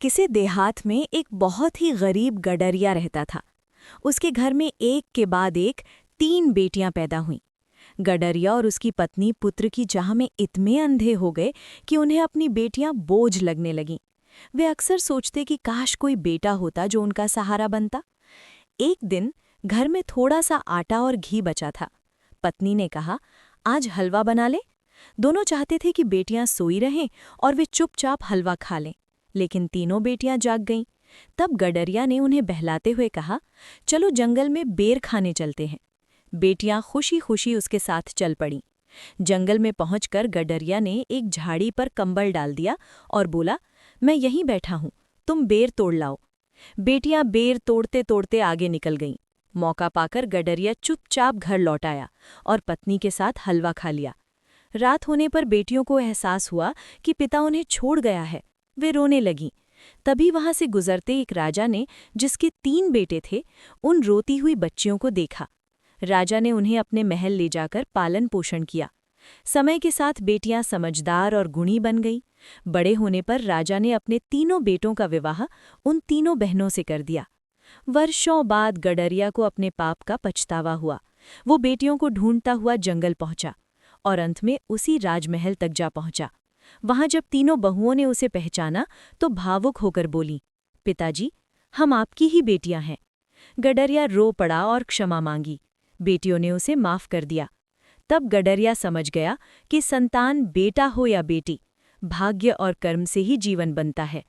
किसी देहात में एक बहुत ही गरीब गडरिया रहता था। उसके घर में एक के बाद एक 3 बेटियां पैदा हुईं। गडरिया और उसकी पत्नी पुत्र की चाह में इतने अंधे हो गए कि उन्हें अपनी बेटियां बोझ लगने लगीं। वे अक्सर सोचते कि काश कोई बेटा होता जो उनका सहारा बनता। एक दिन घर में थोड़ा सा आटा और घी बचा था। पत्नी ने कहा, आज हलवा बना ले। दोनों चाहते थे कि बेटियां सोई रहें और वे चुपचाप हलवा खा लें, लेकिन तीनों बेटियां जाग गईं। तब गडरिया ने उन्हें बहलाते हुए कहा, चलो जंगल में बेर खाने चलते हैं। बेटियां खुशी खुशी उसके साथ चल पड़ीं। जंगल में पहुंचकर गडरिया ने एक झाड़ी पर कंबल डाल दिया और बोला, मैं यहीं बैठा हूं, तुम बेर तोड़ लाओ। बेटियां बेर तोड़ते तोड़ते आगे निकल गईं। मौका पाकर गडरिया चुपचाप घर लौट आया और पत्नी के साथ हलवा खा लिया। रात होने पर बेटियों को एहसास हुआ कि पिता उन्हें छोड़ गया है। वे रोने लगीं। तभी वहां से गुजरते एक राजा ने, जिसके 3 बेटे थे, उन रोती हुई बच्चियों को देखा। राजा ने उन्हें अपने महल ले जाकर पालन पोषण किया। समय के साथ बेटियां समझदार और गुणी बन गईं। बड़े होने पर राजा ने अपने तीनों बेटों का विवाह उन तीनों बहनों से कर दिया। वर्षों बाद गडरिया को अपने पाप का पछतावा हुआ। वो बेटियों को ढूंढता हुआ जंगल पहुंचा और अंत में उसी राजमहल तक जा पहुंचा। वहां जब तीनों बहुओं ने उसे पहचाना तो भावुक होकर बोली, पिताजी, हम आपकी ही बेटियां हैं। गडरिया रो पड़ा और क्षमा मांगी। बेटियों ने उसे माफ कर दिया। तब गडरिया समझ गया कि संतान बेटा हो या बेटी, भाग्य और कर्म से ही जीवन बनता है।